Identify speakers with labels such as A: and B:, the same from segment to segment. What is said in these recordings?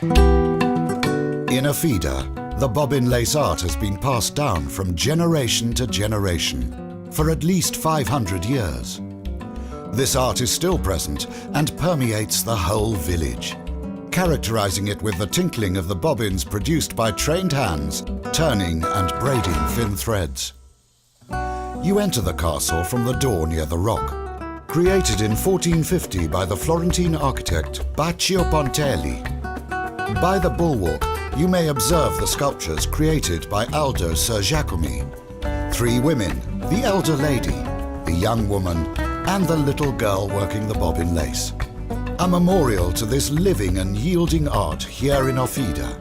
A: In Offida, the bobbin lace art has been passed down from generation to generation for at least 500 years. This art is still present and permeates the whole village, characterizing it with the tinkling of the bobbins produced by trained hands, turning and braiding thin threads. You enter the castle from the door near the rock. Created in 1450 by the Florentine architect Baccio Pontelli. By the bulwark, you may observe the sculptures created by Aldo Ser Giacomi. 3 women, the elder lady, the young woman, and the little girl working the bobbin lace. A memorial to this living and yielding art here in Offida.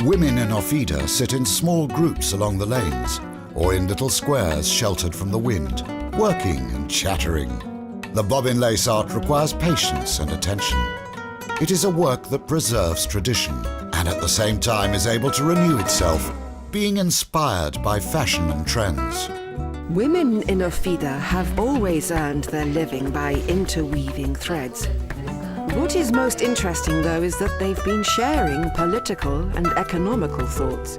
A: Women in Offida sit in small groups along the lanes, or in little squares sheltered from the wind, working and chattering. The bobbin lace art requires patience and attention. It is a work that preserves tradition and at the same time is able to renew itself, being inspired by fashion and trends.
B: Women in Offida have always earned their living by interweaving threads. What is most interesting, though, is that they've been sharing political and economical thoughts.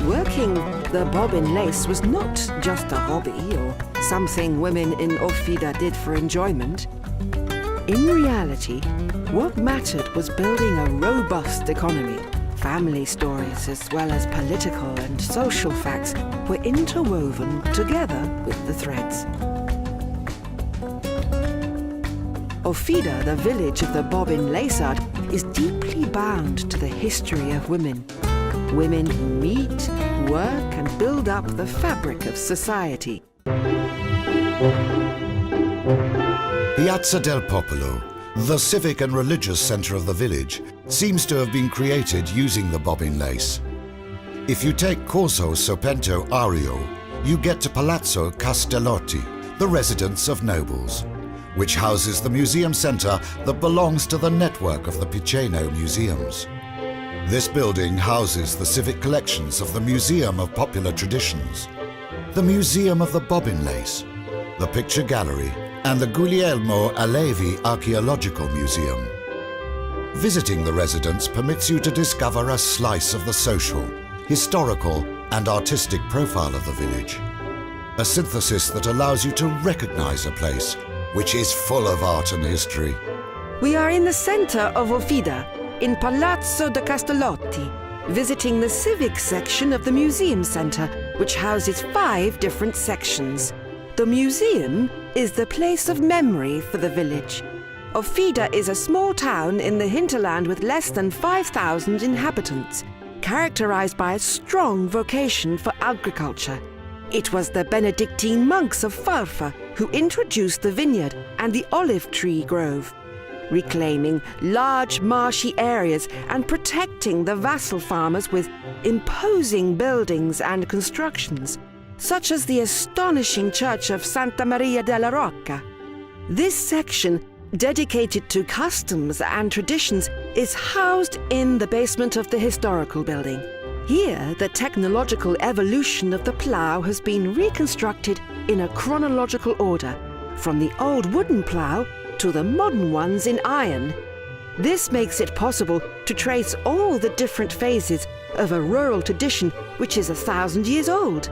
B: Working the bobbin lace was not just a hobby or something women in Offida did for enjoyment. In reality, what mattered was building a robust economy. Family stories as well as political and social facts were interwoven together with the threads. Offida, the village of the bobbin lace art, is deeply bound to the history of women. Women who meet, work and build up the fabric of society.
A: Piazza del Popolo, the civic and religious centre of the village, seems to have been created using the bobbin lace. If you take Corso Sopento Ario, you get to Palazzo Castellotti, the residence of nobles, which houses the museum centre that belongs to the network of the Piceno museums. This building houses the civic collections of the Museum of Popular Traditions, the Museum of the Bobbin Lace, the Picture Gallery, and the Guglielmo Alevi Archaeological Museum. Visiting the residence permits you to discover a slice of the social, historical, and artistic profile of the village. A synthesis that allows you to recognize a place which is full of art and history.
B: We are in the center of Offida, in Palazzo de Castellotti, visiting the civic section of the museum center, which houses 5 different sections. The museum is the place of memory for the village. Offida is a small town in the hinterland with less than 5,000 inhabitants, characterized by a strong vocation for agriculture. It was the Benedictine monks of Farfa who introduced the vineyard and the olive tree grove, reclaiming large marshy areas and protecting the vassal farmers with imposing buildings and constructions, such as the astonishing church of Santa Maria della Rocca. This section, dedicated to customs and traditions, is housed in the basement of the historical building. Here, the technological evolution of the plough has been reconstructed in a chronological order, from the old wooden plough to the modern ones in iron. This makes it possible to trace all the different phases of a rural tradition which is 1,000 years old.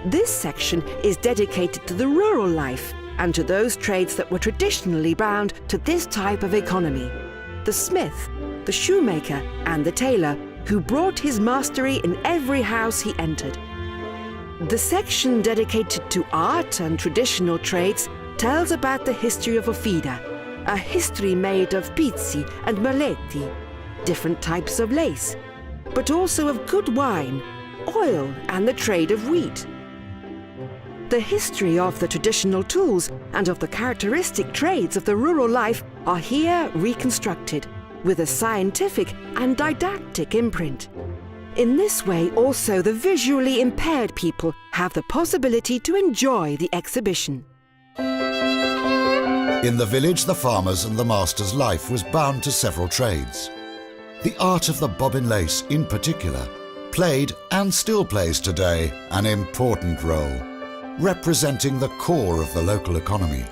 B: This section is dedicated to the rural life and to those trades that were traditionally bound to this type of economy. The smith, the shoemaker, and the tailor, who brought his mastery in every house he entered. The section dedicated to art and traditional trades tells about the history of Offida, a history made of pizzi and merletti, different types of lace, but also of good wine, oil, and the trade of wheat. The history of the traditional tools and of the characteristic trades of the rural life are here reconstructed with a scientific and didactic imprint. In this way, also, the visually impaired people have the possibility to enjoy the exhibition.
A: In the village, the farmer's and the master's life was bound to several trades. The art of the bobbin lace, in particular, played and still plays today an important role, representing the core of the local economy.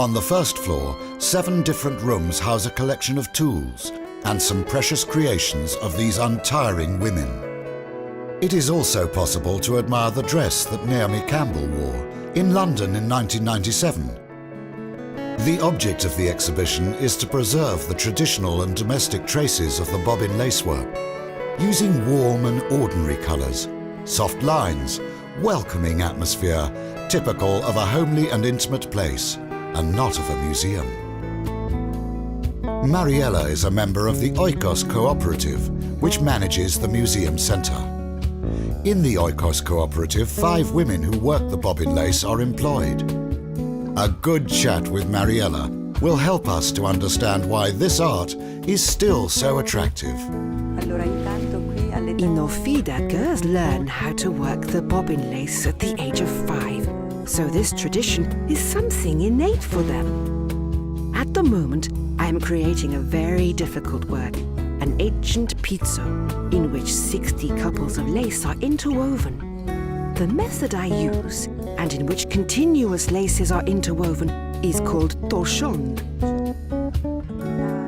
A: On the first floor, 7 different rooms house a collection of tools and some precious creations of these untiring women. It is also possible to admire the dress that Naomi Campbell wore in London in 1997. The object of the exhibition is to preserve the traditional and domestic traces of the bobbin lacework, using warm and ordinary colours, soft lines, welcoming atmosphere, typical of a homely and intimate place, and not of a museum. Mariella is a member of the Oikos Cooperative, which manages the museum centre. In the Oikos Cooperative, 5 women who work the bobbin lace are employed. A good chat with Mariella will help us to understand why this art is still so attractive.
B: In Offida, girls learn how to work the bobbin lace at the age of 5, so this tradition is something innate for them. At the moment, I am creating a very difficult work, an ancient piceno, in which 60 couples of lace are interwoven. The method I use, and in which continuous laces are interwoven, is called torchon.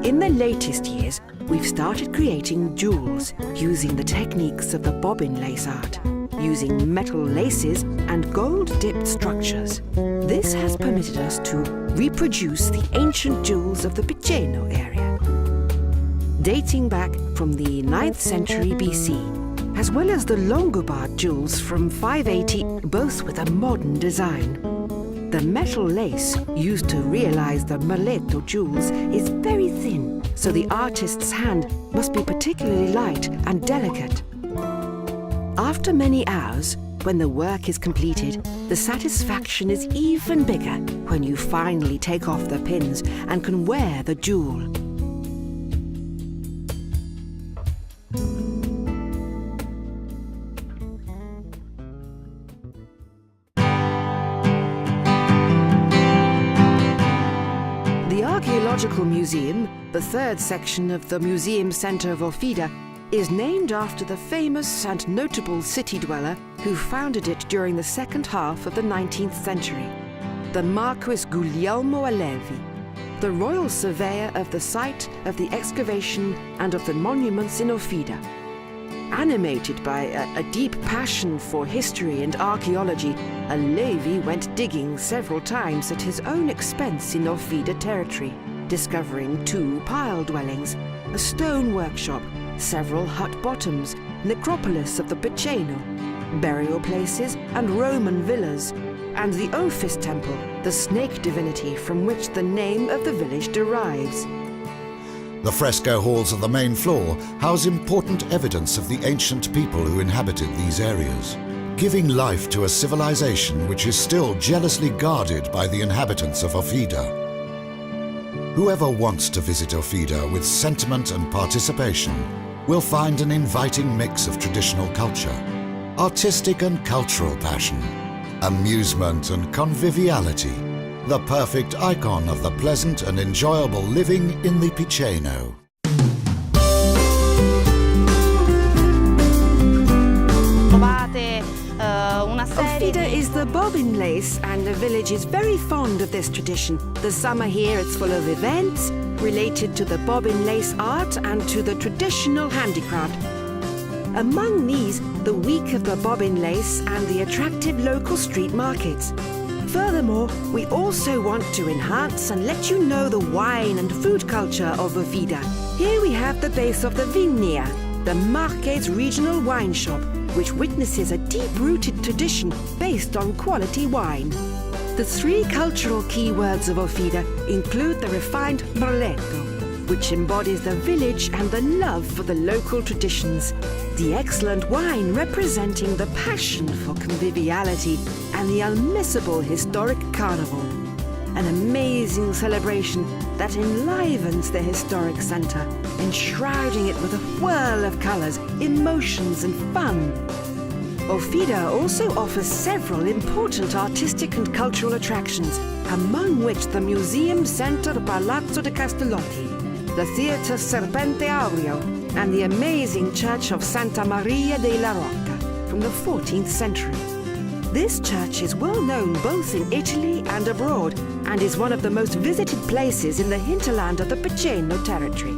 B: In the latest years, we've started creating jewels using the techniques of the bobbin lace art, using metal laces and gold-dipped structures. This has permitted us to reproduce the ancient jewels of the Piceno area, dating back from the 9th century BC, as well as the Longobard jewels from 580, both with a modern design. The metal lace used to realize the Merletto jewels is very thin, so the artist's hand must be particularly light and delicate. After many hours, when the work is completed, the satisfaction is even bigger when you finally take off the pins and can wear the jewel. The Archaeological Museum, the 3rd section of the Museum Centre of Offida, is named after the famous and notable city dweller who founded it during the second half of the 19th century, the Marquis Guglielmo Allevi, the royal surveyor of the site of the excavation and of the monuments in Offida. Animated by a deep passion for history and archaeology, Allevi went digging several times at his own expense in Offida territory, discovering 2 pile dwellings, a stone workshop, several hut bottoms, necropolis of the Piceno, burial places and Roman villas, and the Ophis temple, the snake divinity from which the name of the village derives.
A: The fresco halls of the main floor house important evidence of the ancient people who inhabited these areas, giving life to a civilization which is still jealously guarded by the inhabitants of Offida. Whoever wants to visit Offida with sentiment and participation will find an inviting mix of traditional culture, artistic and cultural passion, amusement and conviviality, the perfect icon of the pleasant and enjoyable living in the Piceno.
B: Offida is the bobbin lace, and the village is very fond of this tradition. The summer here is full of events related to the bobbin lace art and to the traditional handicraft. Among these, the Week of the Bobbin Lace and the attractive local street markets. Furthermore, we also want to enhance and let you know the wine and food culture of Offida. Here we have the base of the Vigna, the Marques regional wine shop, which witnesses a deep-rooted tradition based on quality wine. The 3 cultural keywords of Offida include the refined Merletto, which embodies the village and the love for the local traditions, the excellent wine representing the passion for conviviality, and the unmissable historic carnival, an amazing celebration that enlivens the historic centre, enshrouding it with a whirl of colours, emotions and fun. Offida also offers several important artistic and cultural attractions, among which the Museum Centre Palazzo de Castellotti, the Theatre Serpente Aureo, and the amazing Church of Santa Maria della Rocca from the 14th century. This church is well known both in Italy and abroad and is one of the most visited places in the hinterland of the Piceno territory.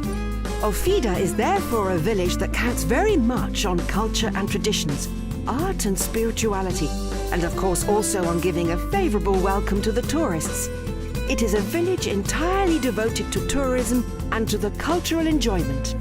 B: Offida is therefore a village that counts very much on culture and traditions, art and spirituality, and of course also on giving a favourable welcome to the tourists. It is a village entirely devoted to tourism and to the cultural enjoyment.